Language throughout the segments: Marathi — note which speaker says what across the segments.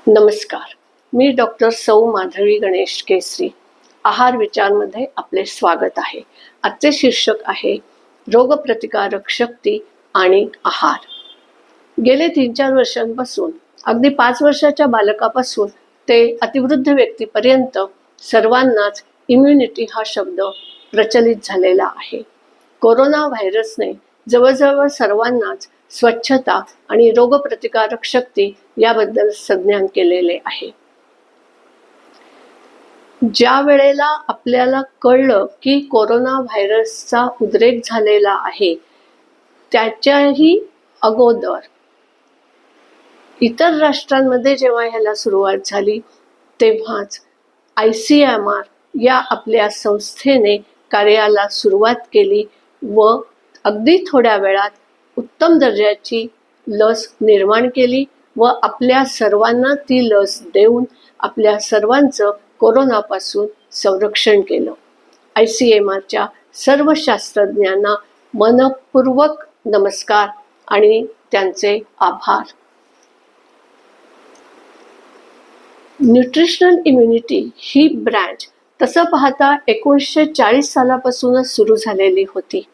Speaker 1: नमस्कार. मी डॉक्टर सौ माधवी गणेश केसरी. आहार विचारमध्ये आपले स्वागत आहे. आजचे शीर्षक आहे रोगप्रतिकारक शक्ती आणि आहार. गेले 3-4 वर्षांपासून अगदी 5 वर्षाच्या बालकापासून ते अतिवृद्ध व्यक्तीपर्यंत सर्वांनाच इम्युनिटी हा शब्द प्रचलित झालेला आहे. कोरोना व्हायरसने जवळजवळ सर्वांनाच स्वच्छता आणि रोगप्रतिकारक शक्ती याबद्दल संज्ञान केलेले आहे. ज्या वेळेला आपल्याला कळलं की कोरोना व्हायरसचा उद्रेक झालेला आहे, त्याच्याही अगोदर इतर राष्ट्रांमध्ये जेव्हा ह्याला सुरुवात झाली, तेव्हाच ICMR या आपल्या संस्थेने कार्याला सुरुवात केली व अगदी थोड्या वेळात उत्तम दर्जाची लस निर्माण केली व आपल्या सर्वांना ती लस देऊन आपल्या सर्वांचं कोरोनापासून संरक्षण केलं. ICMRच्या सर्व शास्त्रज्ञांना मनपूर्वक नमस्कार आणि त्यांचे आभार. न्यूट्रिशनल इम्युनिटी ही ब्रँच तसं पाहता 1940 सालापासूनच सुरू झालेली होती,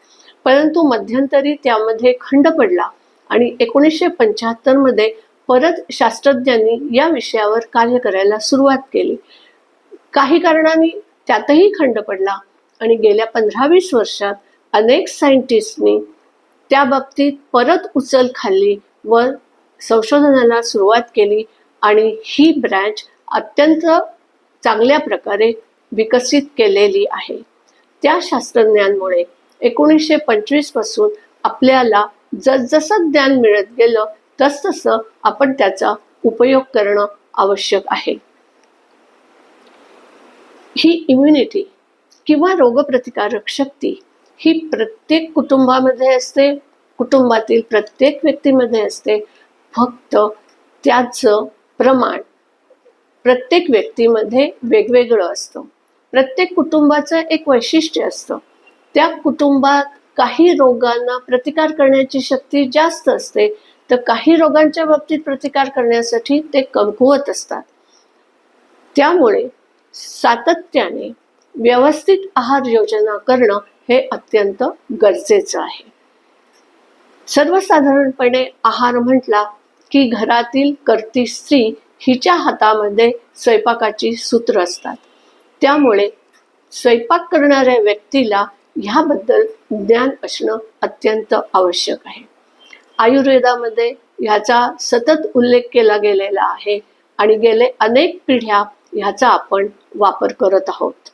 Speaker 1: परंतु मध्यंतरी त्यामध्ये खंड पडला आणि 1975 मध्ये परत शास्त्रज्ञांनी या विषयावर कार्य करायला सुरुवात केली. काही कारणांनी त्यातही खंड पडला आणि गेल्या 15-20 वर्षात अनेक सायंटिस्टनी त्या बाबतीत परत उचल खाल्ली व संशोधनाला सुरुवात केली आणि ही ब्रँच अत्यंत चांगल्या प्रकारे विकसित केलेली आहे. त्या शास्त्रज्ञांमुळे 1925 पासून आपल्याला जसजसं ज्ञान मिळत गेलं तसतसं आपण त्याचा उपयोग करणं आवश्यक आहे. ही इम्युनिटी किंवा रोगप्रतिकारक शक्ती ही प्रत्येक कुटुंबामध्ये असते, कुटुंबातील प्रत्येक व्यक्तीमध्ये असते. फक्त त्याचं प्रमाण प्रत्येक व्यक्तीमध्ये वेगवेगळं असतं. प्रत्येक कुटुंबाचं एक वैशिष्ट्य असतं. त्या कुटुंबात काही रोगांना प्रतिकार करण्याची शक्ती जास्त असते, तर काही रोगांच्या बाबतीत प्रतिकार करण्यासाठी ते कमकुवत असतात. त्यामुळे सातत्याने व्यवस्थित आहार योजना करणं हे अत्यंत गरजेचं आहे. सर्वसाधारणपणे आहार म्हटला की घरातील कर्ती स्त्री हिच्या हातामध्ये स्वयंपाकाची सूत्र असतात. त्यामुळे स्वयंपाक करणाऱ्या व्यक्तीला ह्याबद्दल ज्ञान असणं अत्यंत आवश्यक आहे. आयुर्वेदामध्ये ह्याचा सतत उल्लेख केला गेलेला आहे आणि गेले अनेक पिढ्या ह्याचा आपण वापर करत आहोत.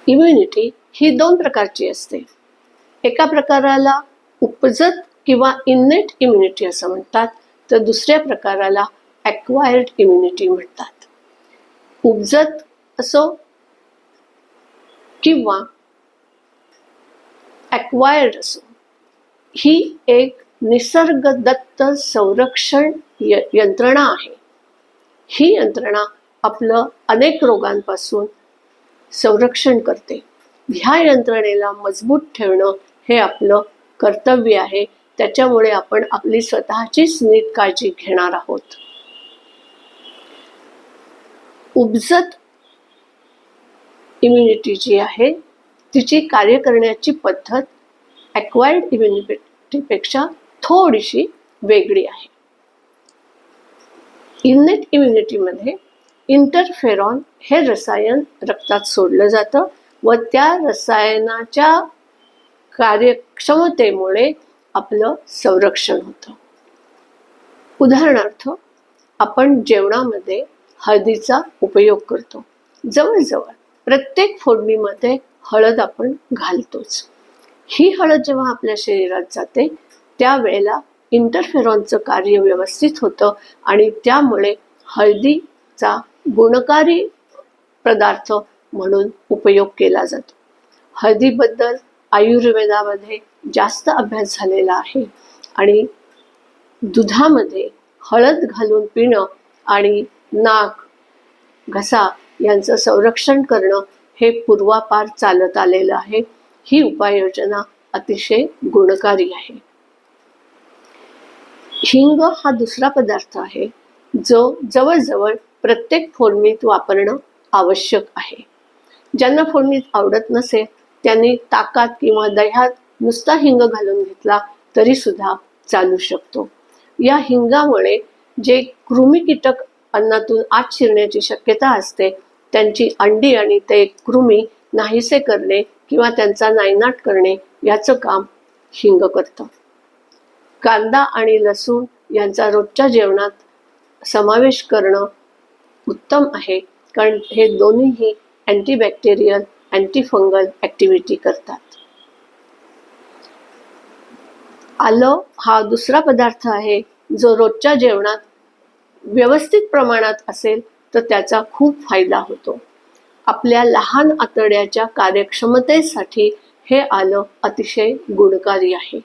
Speaker 1: इम्युनिटी ही 2 प्रकारची असते. एका प्रकाराला उपजत किंवा इन्नेट इम्युनिटी असं म्हणतात, तर दुसऱ्या प्रकाराला ॲक्वायर्ड इम्युनिटी म्हणतात. उपजत असो किंवा ॲक्वायर्ड असो, ही एक निसर्गदत्त संरक्षण यंत्रणा आहे. ही यंत्रणा आपलं अनेक रोगांपासून संरक्षण करते. ह्या यंत्रणेला मजबूत ठेवणं हे आपलं कर्तव्य आहे. त्याच्यामुळे आपण आपली स्वतःचीच नीट काळजी घेणार आहोत. उपजत इम्युनिटी जी आहे तिची कार्य करण्याची पद्धत ॲक्वायर्ड इम्युनिटीपेक्षा थोडीशी वेगळी आहे. इन्नेट इम्युनिटीमध्ये इंटरफेरॉन हे रसायन रक्तात सोडलं जातं व त्या रसायनाच्या कार्यक्षमतेमुळे आपलं संरक्षण होतं. उदाहरणार्थ, आपण जेवणामध्ये हळदीचा उपयोग करतो. जवळजवळ प्रत्येक फोडणीमध्ये हळद आपण घालतोच. ही हळद जेव्हा आपल्या शरीरात जाते त्यावेळेला इंटरफेरॉनचं कार्य व्यवस्थित होतं आणि त्यामुळे हळदीचा गुणकारी पदार्थ म्हणून उपयोग केला जातो. हळदीबद्दल आयुर्वेदामध्ये जास्त अभ्यास झालेला आहे आणि दुधामध्ये हळद घालून पिणं आणि नाक, घसा यांचं संरक्षण करणं हे पूर्वापार चालत आलेलं आहे. ही उपाययोजना अतिशय गुणकारी आहे. हिंग हा दुसरा पदार्थ आहे जो जवळजवळ प्रत्येक फोडणीत वापरणं आवश्यक आहे. ज्यांना फोडणीत आवडत नसेल त्यांनी ताकात किंवा दह्यात नुसता हिंग घालून घेतला तरी सुद्धा चालू शकतो. या हिंगामुळे जे कृमी कीटक अन्नातून आत शिरण्याची शक्यता असते त्यांची अंडी आणि ते कृमी नाहीसे करणे किंवा त्यांचा नायनाट करणे याचं काम हिंग करतं. कांदा आणि लसूण यांचा रोजच्या जेवणात समावेश करणं उत्तम आहे, कारण हे दोन्हीही अँटीबॅक्टेरियल अँटीफंगल ॲक्टिव्हिटी करतात. आलं हा दुसरा पदार्थ आहे जो रोजच्या जेवणात व्यवस्थित प्रमाणात असेल तर त्याचा खूप फायदा होतो. आपल्या लहान आतड्याच्या कार्यक्षमतेसाठी हे आलं अतिशय गुणकारी आहे.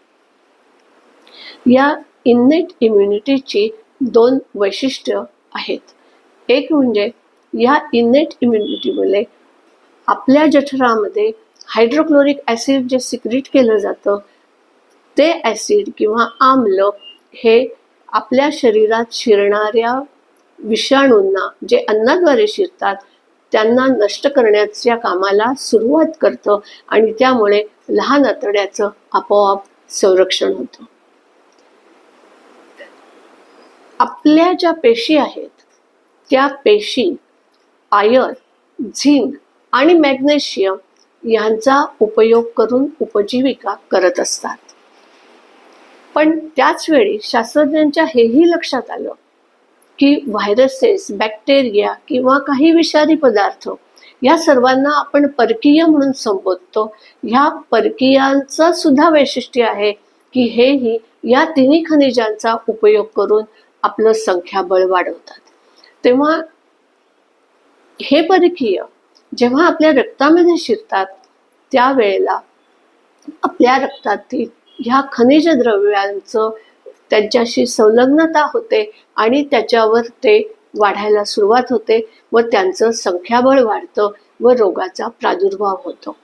Speaker 1: या इन्नेट इम्युनिटीची 2 वैशिष्ट्य आहेत. एक म्हणजे या इन्नेट इम्युनिटीमुळे आपल्या जठरामध्ये हायड्रोक्लोरिक ॲसिड जे सिक्रीट केलं जातं ते ॲसिड किंवा आम्ल हे आपल्या शरीरात शिरणाऱ्या विषाणूंना जे अन्नाद्वारे शिरतात त्यांना नष्ट करण्याच्या कामाला सुरुवात करतं आणि त्यामुळे लहान आतड्याचं आपोआप संरक्षण होतं. आपल्या ज्या पेशी आहेत त्या पेशी आयर्न, झिंक आणि मॅग्नेशियम यांचा उपयोग करून उपजीविका करत असतात. पण त्याच वेळी शास्त्रज्ञांच्या हेही लक्षात आलं की व्हायरसेस, बॅक्टेरिया किंवा काही विषारी पदार्थ या सर्वांना आपण परकीय म्हणून संबोधतो. ह्या परकीयांचं सुद्धा वैशिष्ट्य आहे की हेही या तिन्ही खनिजांचा उपयोग करून आपलं संख्याबळ वाढवतात. तेव्हा हे परकीय जेव्हा आपल्या रक्तामध्ये शिरतात त्यावेळेला आपल्या रक्तातील ह्या खनिज द्रव्यांचं त्यांच्याशी संलग्नता होते आणि त्याच्यावर ते वाढायला सुरुवात होते व त्यांचं संख्याबळ वाढतं व रोगाचा प्रादुर्भाव होतो.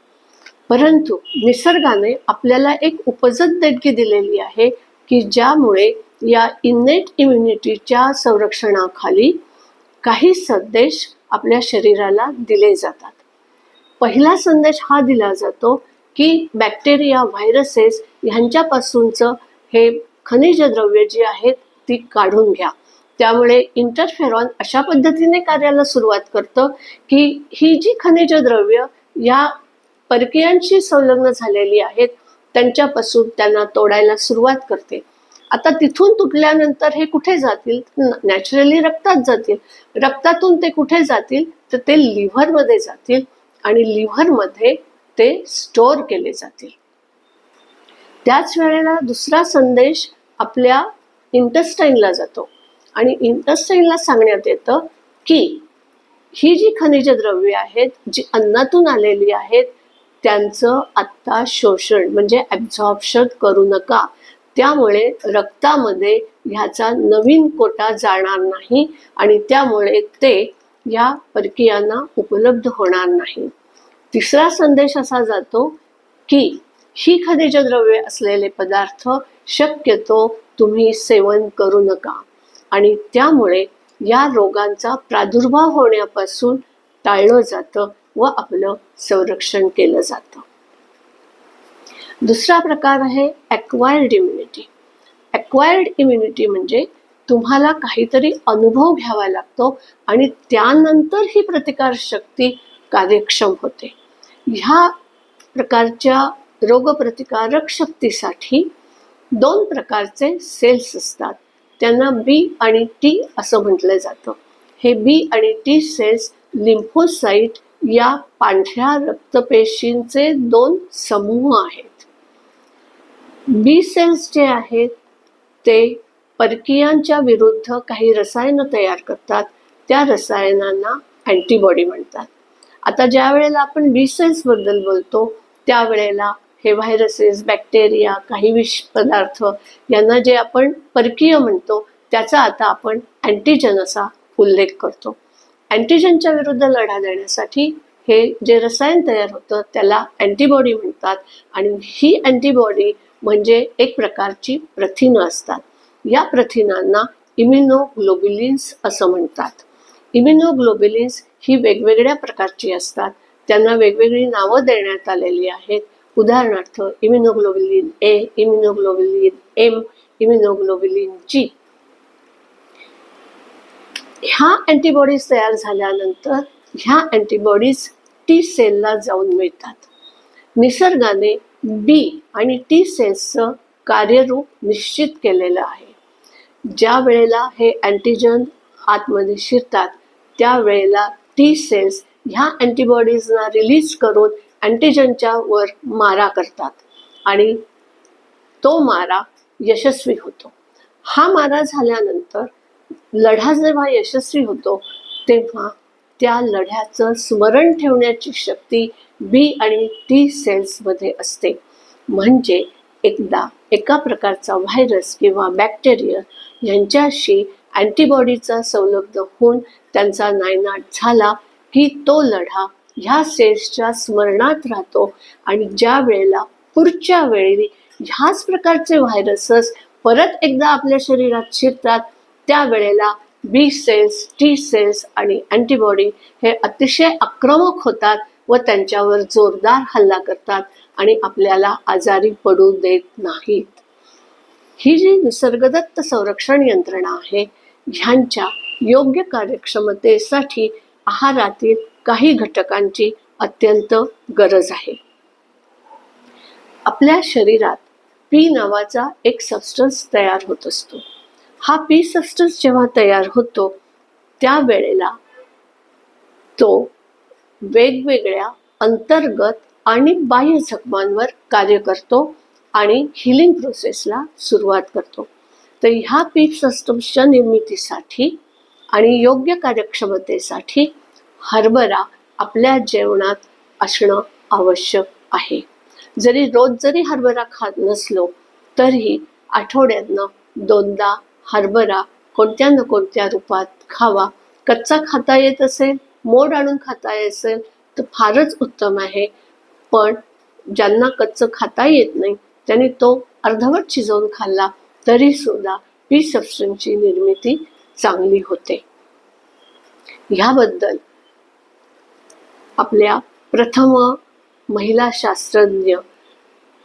Speaker 1: परंतु निसर्गाने आपल्याला एक उपजत देणगी दिलेली आहे की ज्यामुळे या इन्नेट इम्युनिटीच्या संरक्षणाखाली काही संदेश आपल्या शरीराला दिले जातात. पहिला संदेश हा दिला जातो की बॅक्टेरिया, व्हायरसेस ह्यांच्यापासूनचं हे खनिज द्रव्य जी आहेत ती काढून घ्या. त्यामुळे इंटरफेरॉन अशा पद्धतीने कार्याला सुरुवात करतं की ही जी खनिज द्रव्य या परकीयांशी संलग्न झालेली आहेत त्यांच्यापासून त्यांना तोडायला सुरुवात करते. आता तिथून तुटल्यानंतर हे कुठे जातील? नॅचरली रक्तात जातील. रक्तातून ते कुठे जातील तर ते लिव्हरमध्ये जातील आणि लिव्हरमध्ये ते स्टोअर केले जातील. त्याच वेळेला दुसरा संदेश आपल्या इंटेस्टाईनला जातो आणि इंटेस्टाईनला सांगण्यात येतं की ही जी खनिज द्रव्ये आहेत जी अन्नातून आलेली आहेत त्यांचं आत्ता शोषण म्हणजे ॲब्झॉर्प्शन करू नका. त्यामुळे रक्तामध्ये ह्याचा नवीन कोटा जाणार नाही आणि त्यामुळे ते या परकीयांना उपलब्ध होणार नाही. तिसरा संदेश असा जातो की ही खनिज द्रव्ये असलेले पदार्थ शक्यतो तुम्ही सेवन करू नका आणि त्यामुळे या रोगांचा प्रादुर्भाव होण्यापासून टाळलं जातं व आपलं संरक्षण केलं जातं. दुसरा प्रकार आहे ॲक्वायर्ड इम्युनिटी. ॲक्वायर्ड इम्युनिटी म्हणजे तुम्हाला काहीतरी अनुभव घ्यावा लागतो आणि त्यानंतर ही प्रतिकारशक्ती कार्यक्षम होते. ह्या प्रकारच्या रोगप्रतिकारक शक्तीसाठी 2 प्रकारचे सेल्स असतात. त्यांना बी आणि टी असं म्हटलं जातं. हे बी आणि टी सेल्स लिम्फोसाइट या पांढऱ्या रक्तपेशींचे 2 समूह आहेत. बी सेल्स जे आहेत ते परकीयांच्या विरुद्ध काही रसायनं तयार करतात. त्या रसायनांना अँटीबॉडी म्हणतात. आता ज्या वेळेला आपण बी सेल्सबद्दल बोलतो त्यावेळेला हे व्हायरसेस, बॅक्टेरिया, काही विष पदार्थ यांना जे आपण परकीय म्हणतो त्याचा आता आपण अँटीजन असा उल्लेख करतो. अँटीजनच्या विरुद्ध लढा देण्यासाठी हे जे रसायन तयार होतं त्याला अँटीबॉडी म्हणतात आणि ही अँटीबॉडी म्हणजे एक प्रकारची प्रथिनं असतात. या प्रथिनांना इम्युनोग्लोब्युलिन्स असं म्हणतात. इम्युनोग्लोब्युलिन्स ही वेगवेगळ्या प्रकारची असतात. त्यांना वेगवेगळी नावं देण्यात आलेली आहेत. उदाहरणार्थ इम्युनोग्लोब्युलिन ए, इम्युनोग्लोब्युलिन एम, इम्युनोग्लोब्युलिन जी. ह्या अँटीबॉडीज तयार झाल्यानंतर ह्या अँटीबॉडीज टी सेलला जाऊन मिळतात. निसर्गाने बी आणि टी सेल्सचं कार्यरूप निश्चित केलेलं आहे. ज्या वेळेला हे अँटीजन आतमध्ये शिरतात त्यावेळेला टी सेल्स ह्या अँटीबॉडीजना रिलीज करून अँटीजनच्या वर मारा करतात आणि तो मारा यशस्वी होतो. हा मारा झाल्यानंतर लढा जेव्हा यशस्वी होतो तेव्हा त्या लढ्याचं स्मरण ठेवण्याची शक्ती बी आणि टी सेल्समध्ये असते. म्हणजे एकदा एका प्रकारचा व्हायरस किंवा बॅक्टेरिया यांच्याशी अँटीबॉडीचा संलग्न होऊन त्यांचा नायनाट झाला की तो लढा ह्या सेल्सच्या स्मरणात राहतो आणि ज्या वेळेला पुढच्या वेळी ह्याच प्रकारचे व्हायरसेस परत एकदा आपल्या शरीरात शिरतात त्यावेळेला बी सेल्स, टी सेल्स आणि अँटीबॉडी हे अतिशय आक्रमक होतात व त्यांच्यावर जोरदार हल्ला करतात आणि आपल्याला आजारी पडू देत नाहीत. ही जी निसर्गदत्त संरक्षण यंत्रणा आहे ह्यांच्या योग्य कार्यक्षमतेसाठी आहारातील काही घटकांची अत्यंत गरज आहे. आपल्या शरीरात पी नावाचा एक सबस्टन्स तयार होत असतो. हा पी सबस्टन्स जेव्हा तयार होतो त्यावेळेला तो वेगवेगळ्या अंतर्गत आणि बाह्य जखमांवर कार्य करतो आणि हिलिंग प्रोसेसला सुरुवात करतो. तर ह्या पी सबस्टन्सच्या निर्मितीसाठी आणि योग्य कार्यक्षमतेसाठी हरभरा आपल्या जेवणात असणं आवश्यक आहे. जरी हरभरा खात नसलो तरी आठवड्यातनं 2दा हरभरा कोणत्या न कोणत्या रूपात खावा. कच्चा खाता येत असेल, मोड आणून खाता येत असेल तर फारच उत्तम आहे. पण ज्यांना कच्चं खाता येत नाही त्यांनी तो अर्धवट शिजवून खाल्ला तरी सुद्धा पी सबस्टन्सची निर्मिती चांगली होते. ह्याबद्दल आपल्या प्रथम महिला शास्त्रज्ञ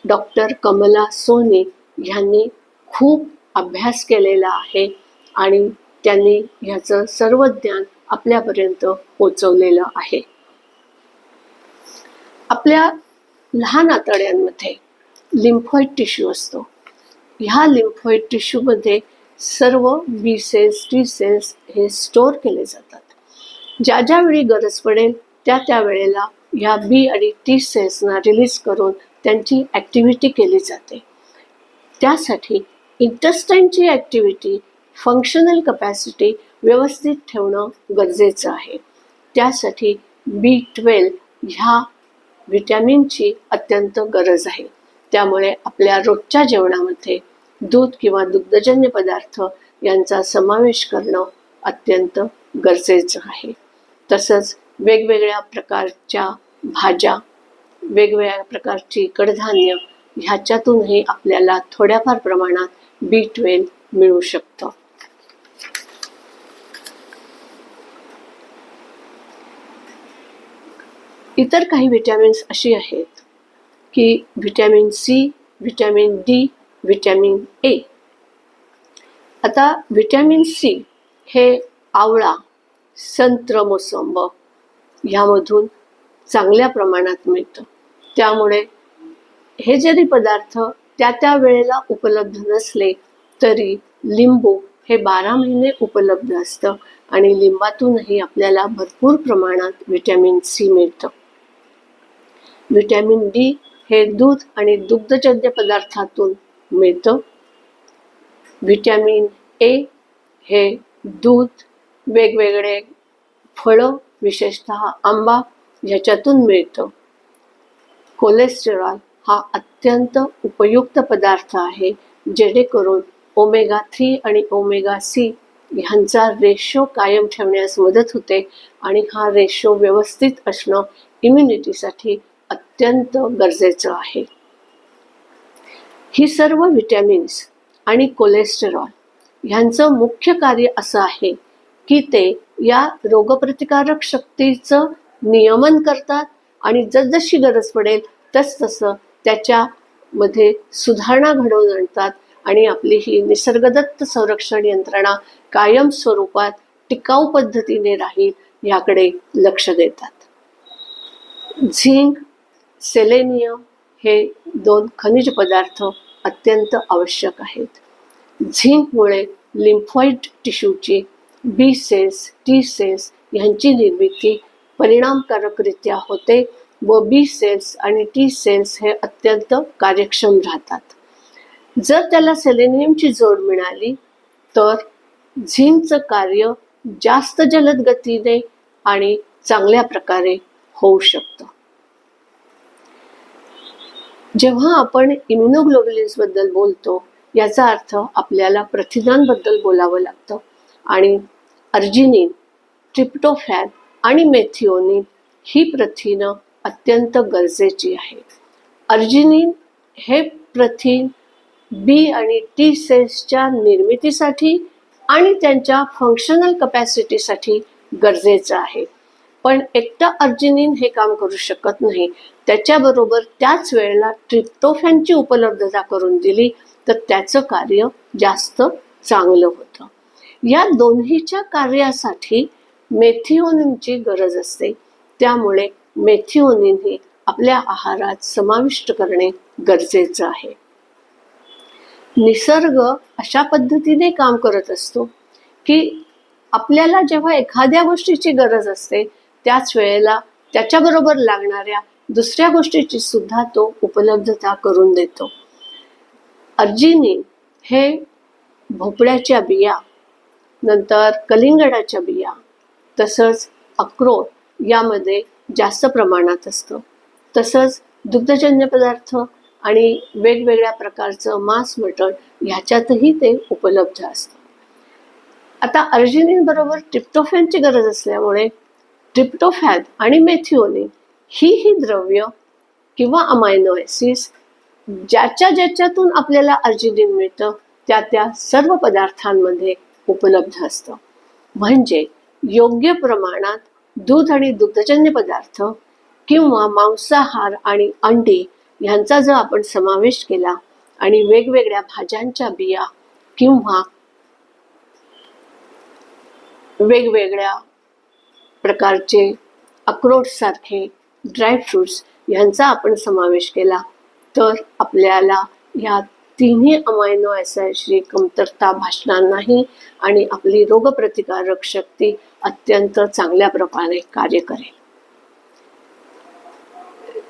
Speaker 1: डॉक्टर कमला सोनी यांनी खूप अभ्यास केलेला आहे आणि त्यांनी ह्याचं सर्व ज्ञान आपल्यापर्यंत पोचवलेलं आहे. आपल्या लहान आतड्यांमध्ये लिम्फॉइड टिश्यू असतो. ह्या लिम्फॉइड टिश्यूमध्ये सर्व बी सेल्स, टी सेल्स हे स्टोअर केले जातात. ज्या वेळी गरज पडेल त्या वेळेला ह्या बी आणि टी सेल्सना रिलीज करून त्यांची ॲक्टिव्हिटी केली जाते. त्यासाठी इंटेस्टाईनची ॲक्टिव्हिटी, फंक्शनल कपॅसिटी व्यवस्थित ठेवणं गरजेचं आहे. त्यासाठी B12 ह्या व्हिटॅमिनची अत्यंत गरज आहे. त्यामुळे आपल्या रोजच्या जेवणामध्ये दूध किंवा दुग्धजन्य पदार्थ यांचा समावेश करणं अत्यंत गरजेचं आहे. तसंच वेगवेगळ्या प्रकारच्या भाज्या, वेगवेगळ्या प्रकारची कडधान्य ह्याच्यातूनही आपल्याला थोड्याफार प्रमाणात B12 मिळू शकतं. इतर काही विटॅमिन्स अशी आहेत की vitamin C, vitamin D, vitamin A. आता व्हिटॅमिन सी हे आवळा, संत्र, मोसंबी ह्यामधून चांगल्या प्रमाणात मिळतं. त्यामुळे हे जरी पदार्थ त्या वेळेला उपलब्ध नसले तरी लिंबू हे 12 महिने उपलब्ध असतं आणि लिंबातूनही आपल्याला भरपूर प्रमाणात व्हिटॅमिन सी मिळतं. व्हिटॅमिन डी हे दूध आणि दुग्धजन्य पदार्थातून मिळतं. व्हिटॅमिन ए हे दूध, वेगवेगळे फळं, विशेषतः आंबा ह्याच्यातून मिळतं. कोलेस्टेरॉल हा अत्यंत उपयुक्त पदार्थ आहे जेणेकरून ओमेगा 3 आणि ओमेगा सी ह्यांचा रेशो कायम ठेवण्यास मदत होते आणि हा रेशो व्यवस्थित असणं इम्युनिटीसाठी अत्यंत गरजेचं आहे. ही सर्व व्हिटॅमिन्स आणि कोलेस्टेरॉल ह्यांचं मुख्य कार्य असं आहे की ते या रोगप्रतिकारक शक्तीचं नियमन करतात आणि जसजशी गरज पडेल तसतसं त्याच्यामध्ये सुधारणा घडवून आणतात आणि आपली ही निसर्गदत्त संरक्षण यंत्रणा कायम स्वरूपात टिकाऊ पद्धतीने राहील याकडे लक्ष देतात. झिंक, सेलेनियम हे 2 खनिज पदार्थ अत्यंत आवश्यक आहेत. झिंकमुळे लिम्फॉइड टिश्यूची बी सेल्स, टी सेल्स यांची निर्मिती परिणामकारकरित्या होते व बी सेल्स आणि टी सेल्स हे अत्यंत कार्यक्षम राहतात. जर त्याला सेलेनियमची जोड मिळाली तर झिंकचं कार्य जास्त जलद गतीने आणि चांगल्या प्रकारे होऊ शकतं. जेव्हा आपण इम्युनोग्लोब्युलिन्स बद्दल बोलतो याचा अर्थ आपल्याला प्रथिनांबद्दल बोलावं लागतं आणि अर्जिनिन, ट्रिप्टोफॅन आणि मेथिओनिन ही प्रथिनं अत्यंत गरजेची आहेत. अर्जिनिन हे प्रथिन बी आणि टी सेल्सच्या निर्मितीसाठी आणि त्यांच्या फंक्शनल कपॅसिटीसाठी गरजेचं आहे. पण एकटं अर्जिनिन हे काम करू शकत नाही. त्याच्याबरोबर त्याच वेळेला ट्रिप्टोफॅनची उपलब्धता करून दिली तर त्याचं कार्य जास्त चांगलं होतं. या दोन्हीच्या कार्यासाठी मेथिओनिनची गरज असते. त्यामुळे मेथिओनिन हे आपल्या आहारात समाविष्ट करणे गरजेचं आहे. निसर्ग अशा पद्धतीने काम करत असतो की आपल्याला जेव्हा एखाद्या गोष्टीची गरज असते त्याच वेळेला त्याच्याबरोबर लागणाऱ्या दुसऱ्या गोष्टीची सुद्धा तो उपलब्धता करून देतो. अर्जिनिन हे भोपळ्याच्या बिया, नंतर कलिंगडाच्या बिया, तसंच अक्रोड यामध्ये जास्त प्रमाणात असतं. तसंच दुग्धजन्य पदार्थ आणि वेगवेगळ्या प्रकारचं मांस, मटण ह्याच्यातही ते उपलब्ध असतं. आता अर्जिनिन बरोबर ट्रिप्टोफॅनची गरज असल्यामुळे ट्रिप्टोफॅन आणि मेथिओनिन ही द्रव्य किंवा अमायनो ॲसिड्स ज्याच्यातून आपल्याला अर्जिनिन मिळतं त्या सर्व पदार्थांमध्ये उपलब्ध असतं. म्हणजे योग्य प्रमाणात दूध आणि दुग्धजन्य पदार्थ किंवा मांसाहार आणि अंडी ह्यांचा जर आपण समावेश केला आणि वेगवेगळ्या भाज्यांच्या बिया किंवा वेगवेगळ्या प्रकारचे अक्रोड सारखे ड्रायफ्रुट्स यांचा आपण समावेश केला तर आपल्याला या तिन्ही अमायनो ॲसिडची कमतरता भासणार नाही आणि आपली रोगप्रतिकारक शक्ती अत्यंत चांगल्या प्रकारे कार्य करेल.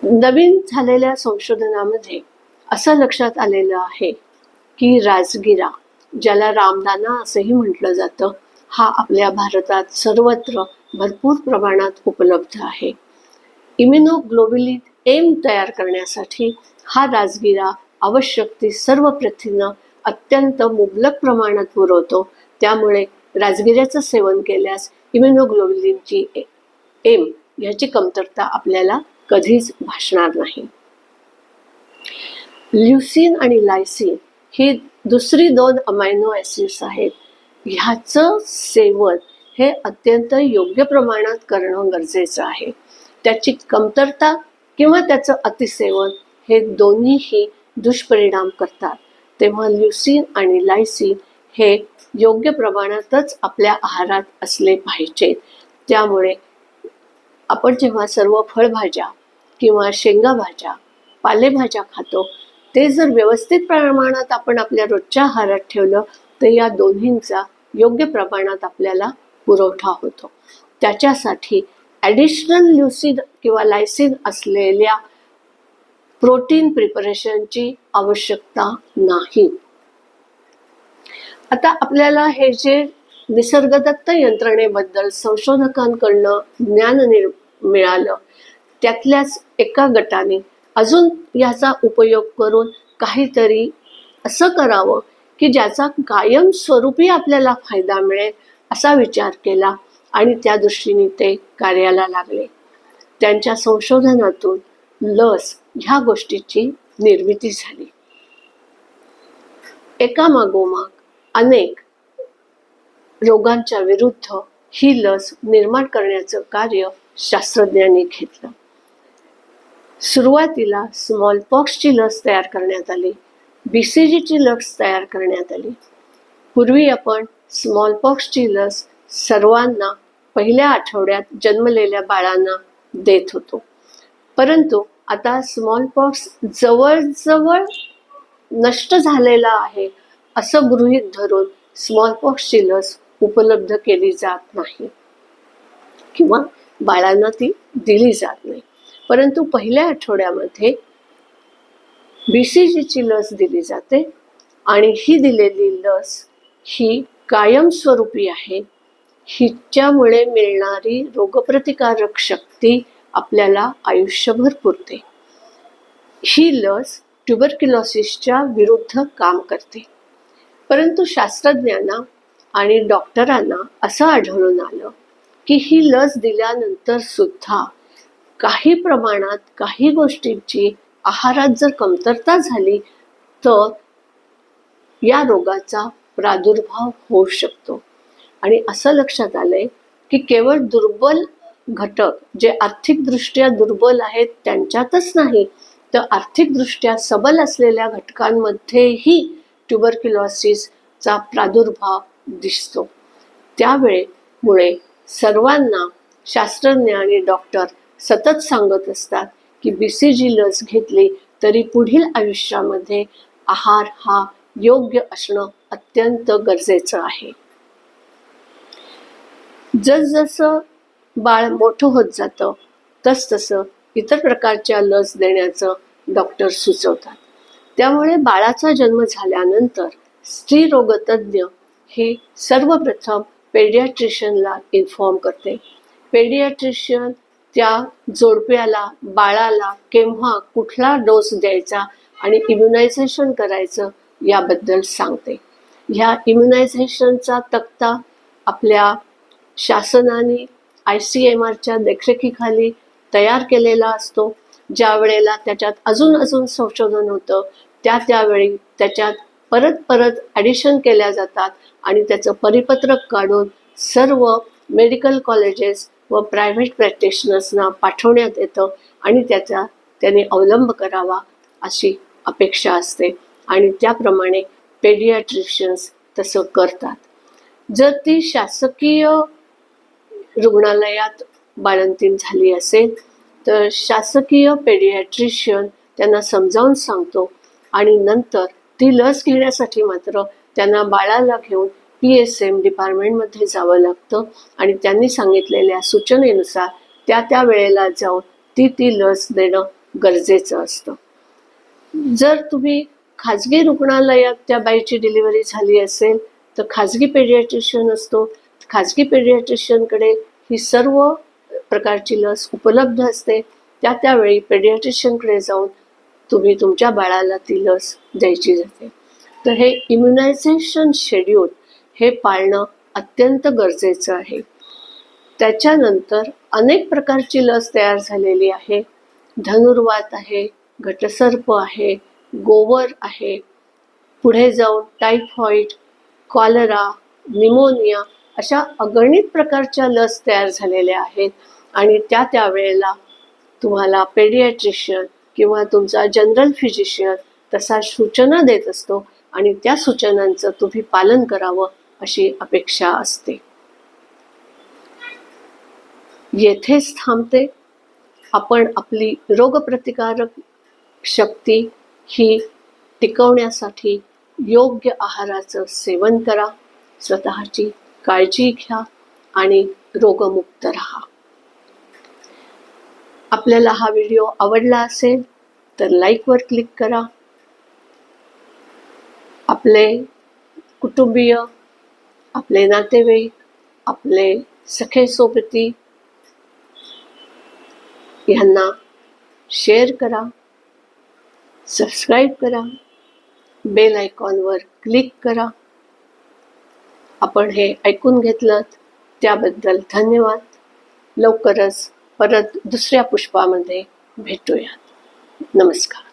Speaker 1: नवीन झालेल्या संशोधनामध्ये असं लक्षात आलेलं आहे की राजगिरा, ज्याला रामदाना असंही म्हटलं जातं, हा आपल्या भारतात सर्वत्र भरपूर प्रमाणात उपलब्ध आहे. इम्युनोग्लोब्युलिन एम तयार करण्यासाठी हा राजगिरा आवश्यक ती सर्व प्रथिनं अत्यंत मुबलक प्रमाणात पुरवतो. त्यामुळे राजगिऱ्याचं सेवन केल्यास इम्युनोग्लोब्युलिनची एम ह्याची कमतरता आपल्याला कधीच भासणार नाही. ल्युसीन आणि लायसिन ही दुसरी 2 अमायनो ॲसिड्स आहेत. ह्याचं सेवन हे अत्यंत योग्य प्रमाणात करणं गरजेचं आहे. त्याची कमतरता किंवा त्याचं अतिसेवन हे दोन्हीही दुष्परिणाम करतात. तेव्हा ल्युसीन आणि लायसिन हे योग्य प्रमाणातच आपल्या आहारात असले पाहिजेत. त्यामुळे आपण जेव्हा सर्व फळभाज्या किंवा शेंगा भाज्या, पालेभाज्या खातो ते जर व्यवस्थित प्रमाणात आपण आपल्या रोजच्या आहारात ठेवलं तर या दोन्हींचा योग्य प्रमाणात आपल्याला पुरवठा होतो. त्याच्यासाठी ॲडिशनल ल्युसीन किंवा लायसिन असलेल्या प्रोटीन प्रिपरेशनची आवश्यकता नाही. आता आपल्याला हे जे निसर्गदत्त यंत्रणेबद्दल संशोधकांकडनं ज्ञान मिळालं त्यातल्याच एका गटाने अजून याचा उपयोग करून काहीतरी असं करावं की ज्याचा कायमस्वरूपी आपल्याला फायदा मिळेल असा विचार केला आणि त्या दृष्टीने ते कार्याला लागले. त्यांच्या संशोधनातून लस ह्या गोष्टीची निर्मिती झाली. एकामागोमाग अनेक रोगांच्या विरुद्ध ही लस निर्माण करण्याचं कार्य शास्त्रज्ञांनी घेतलं. सुरुवातीला स्मॉलपॉक्सची लस तयार करण्यात आली, BCGची लस तयार करण्यात आली. पूर्वी आपण स्मॉलपॉक्सची लस सर्वांना पहिल्या आठवड्यात जन्मलेल्या बाळांना देत होतो. परंतु आता स्मॉलपॉक्स जवळजवळ नष्ट झालेला आहे असं गृहीत धरून स्मॉलपॉक्सची लस उपलब्ध केली जात नाही किंवा बाळांना ती दिली जात नाही. परंतु पहिल्या आठवड्यामध्ये BCGची लस दिली जाते आणि ही दिलेली लस ही कायमस्वरूपी आहे. हिच्यामुळे मिळणारी रोगप्रतिकारक शक्ती आपल्याला आयुष्यभर पुरते. ही लस ट्युबरक्युलोसिसच्या विरुद्ध काम करते. परंतु शास्त्रज्ञांना आणि डॉक्टरांना असं आढळून आलं की ही लस दिल्यानंतर सुद्धा काही प्रमाणात काही गोष्टींची आहारात जर कमतरता झाली तर या रोगाचा प्रादुर्भाव होऊ शकतो. आणि असं लक्षात आलंय की केवळ दुर्बल घटक जे आर्थिकदृष्ट्या दुर्बल आहेत त्यांच्यातच नाही तर आर्थिकदृष्ट्या सबल असलेल्या घटकांमध्येही ट्युबरक्युलोसिसचा प्रादुर्भाव दिसतो. त्यामुळे सर्वांना शास्त्रज्ञ आणि डॉक्टर सतत सांगत असतात की BCG लस घेतली तरी पुढील आयुष्यामध्ये आहार हा योग्य असणं अत्यंत गरजेचं आहे. जसजसं बाळ मोठं होत जातं तसतसं इतर प्रकारच्या लस देण्याचं डॉक्टर सुचवतात. त्यामुळे बाळाचा जन्म झाल्यानंतर स्त्रीरोगतज्ञ हे सर्वप्रथम पेडियाट्रिशियनला इन्फॉर्म करते. पेडियाट्रिशियन त्या जोडप्याला बाळाला केव्हा कुठला डोस द्यायचा आणि इम्युनायझेशन करायचं याबद्दल सांगते. ह्या इम्युनायझेशनचा तक्ता आपल्या शासनाने ICMRच्या देखरेखीखाली तयार केलेला असतो. ज्या वेळेला त्याच्यात अजून संशोधन होतं त्यावेळी त्याच्यात परत ॲडिशन केल्या जातात आणि त्याचं परिपत्रक काढून सर्व मेडिकल कॉलेजेस व प्रायव्हेट प्रॅक्टिशनर्सना पाठवण्यात येतं आणि त्याने अवलंब करावा अशी अपेक्षा असते आणि त्याप्रमाणे पेडियाट्रिशियन्स तसं करतात. जर ती शासकीय रुग्णालयात बाळंतीण झाली असेल तर शासकीय पेडियाट्रिशियन त्यांना समजावून सांगतो आणि नंतर ती लस घेण्यासाठी मात्र त्यांना बाळाला घेऊन PSM डिपार्टमेंटमध्ये जावं लागतं आणि त्यांनी सांगितलेल्या सूचनेनुसार त्या वेळेला जाऊन ती लस देणं गरजेचं असतं. जर तुम्ही खाजगी रुग्णालयात त्या बाईची डिलिव्हरी झाली असेल तर खाजगी पेडियाट्रिशियन असतो. खाजगी पेडियाट्रिशियनकडे ही सर्व प्रकारची लस उपलब्ध असते. त्यावेळी पेडियाट्रिशियनकडे जाऊन तुम्ही तुमच्या बाळाला ती लस द्यायची जाते. तर हे इम्युनायझेशन शेड्यूल हे पाळणं अत्यंत गरजेचं आहे. त्याच्यानंतर अनेक प्रकारची लस तयार झालेली आहे. धनुर्वात आहे, घटसर्प आहे, गोवर आहे, पुढे जाऊन टायफॉइड, कॉलरा, निमोनिया अशा अगणित प्रकारच्या लस तयार झालेल्या आहेत आणि त्यावेळेला तुम्हाला पेडियाट्रिशियन किंवा तुमचा जनरल फिजिशियन तसा सूचना देत असतो आणि त्या सूचनांचं तुम्ही पालन करावं अशी अपेक्षा असते. येथेच थांबते. आपण आपली रोगप्रतिकारक शक्ती ही टिकवण्यासाठी योग्य आहाराचं सेवन करा, स्वतःची काळजी घ्या आणि रोगमुक्त राहा. आपल्याला हा व्हिडिओ आवडला असेल तर लाईकवर क्लिक करा. आपले कुटुंबीय, आपले नातेवाईक, आपले सखे सोबती यांना शेअर करा, सबस्क्राईब करा, बेल आयकॉनवर क्लिक करा. आपण हे ऐकून घेतलं त्याबद्दल धन्यवाद. लवकरच परत दुसऱ्या पुष्पामध्ये भेटूया. नमस्कार.